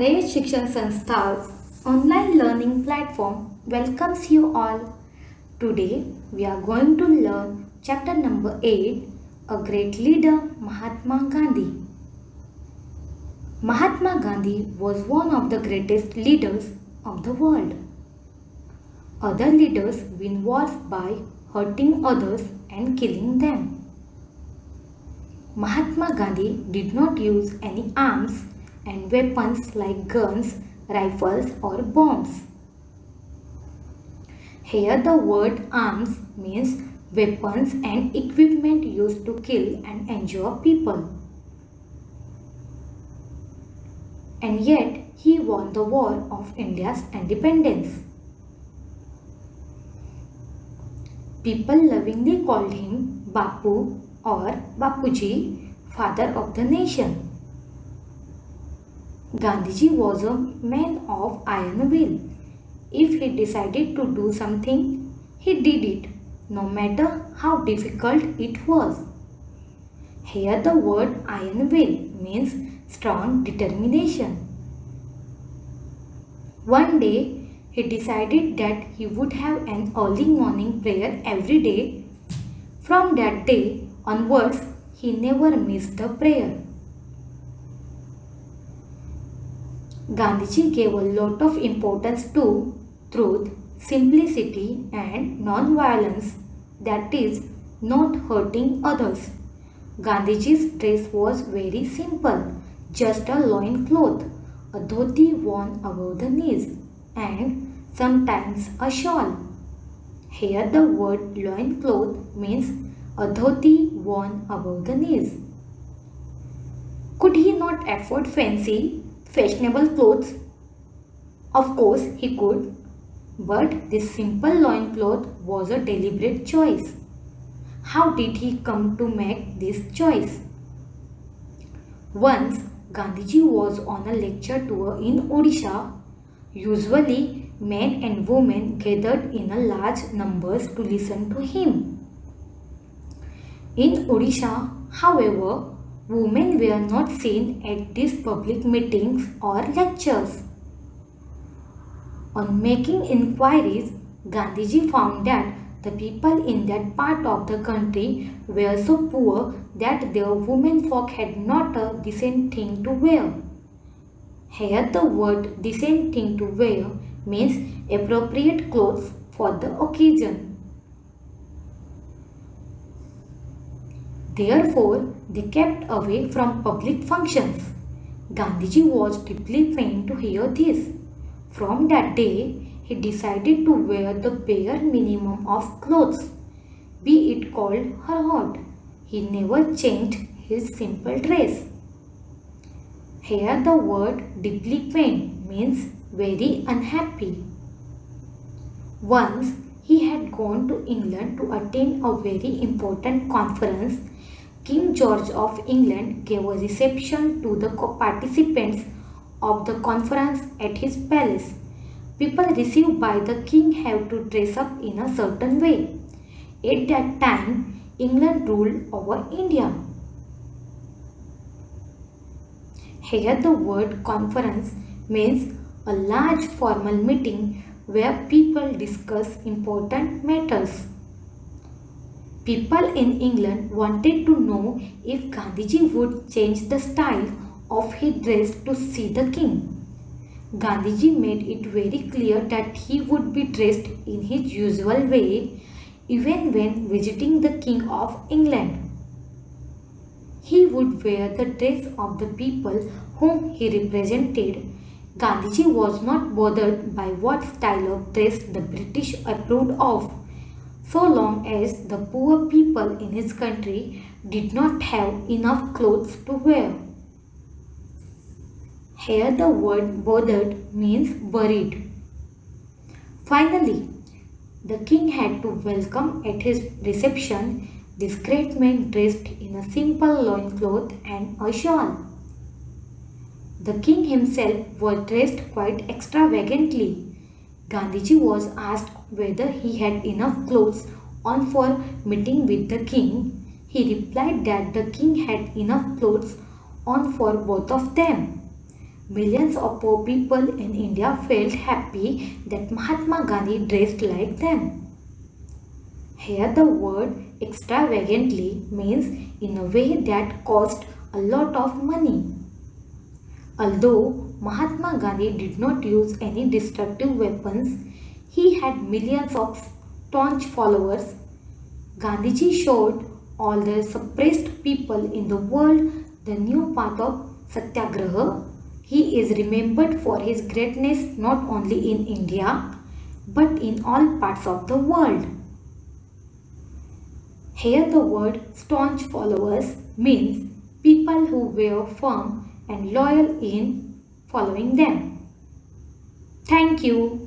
Rage Shikshan Sanstha's online learning platform welcomes you all. Today we are going to learn chapter number 8, A Great Leader, Mahatma Gandhi. Mahatma Gandhi was one of the greatest leaders of the world. Other leaders win wars by hurting others and killing them. Mahatma Gandhi did not use any arms and weapons like guns, rifles or bombs. Here the word arms means weapons and equipment used to kill and injure people. And yet he won the war of India's independence. People lovingly called him Bapu or Bapuji, father of the nation. Gandhiji was a man of iron will. If he decided to do something, he did it, no matter how difficult it was. Here the word iron will means strong determination. One day, he decided that he would have an early morning prayer every day. From that day onwards, he never missed the prayer. Gandhiji gave a lot of importance to truth, simplicity and non-violence, that is, not hurting others. Gandhiji's dress was very simple, just a loin cloth, a dhoti worn above the knees, and sometimes a shawl. Here the word loin cloth means a dhoti worn above the knees. Could he not afford fancy, fashionable clothes? Of course he could, but this simple loincloth was a deliberate choice. How did he come to make this choice? Once Gandhiji was on a lecture tour in Odisha. Usually men and women gathered in a large numbers to listen to him. In Odisha, however, women were not seen at these public meetings or lectures. On making inquiries, Gandhiji found that the people in that part of the country were so poor that their women folk had not a decent thing to wear. Here the word decent thing to wear means appropriate clothes for the occasion. Therefore, they kept away from public functions. Gandhiji was deeply pained to hear this. From that day, he decided to wear the bare minimum of clothes, be it cold or hot. He never changed his simple dress. Here the word deeply pained means very unhappy. Once he had gone to England to attend a very important conference. King George of England gave a reception to the participants of the conference at his palace. People received by the king have to dress up in a certain way. At that time, England ruled over India. Here the word conference means a large formal meeting where people discuss important matters. People in England wanted to know if Gandhiji would change the style of his dress to see the king. Gandhiji made it very clear that he would be dressed in his usual way even when visiting the King of England. He would wear the dress of the people whom he represented. Gandhiji was not bothered by what style of dress the British approved of, so long as the poor people in his country did not have enough clothes to wear. Here the word bothered means worried. Finally, the king had to welcome at his reception this great man dressed in a simple loincloth and a shawl. The king himself was dressed quite extravagantly. Gandhiji was asked whether he had enough clothes on for meeting with the king. He replied that the king had enough clothes on for both of them. Millions of poor people in India felt happy that Mahatma Gandhi dressed like them. Here, the word extravagantly means in a way that cost a lot of money. Although Mahatma Gandhi did not use any destructive weapons, he had millions of staunch followers. Gandhiji showed all the suppressed people in the world the new path of Satyagraha. He is remembered for his greatness not only in India but in all parts of the world. Here the word staunch followers means people who were firm and loyal in following them. Thank you.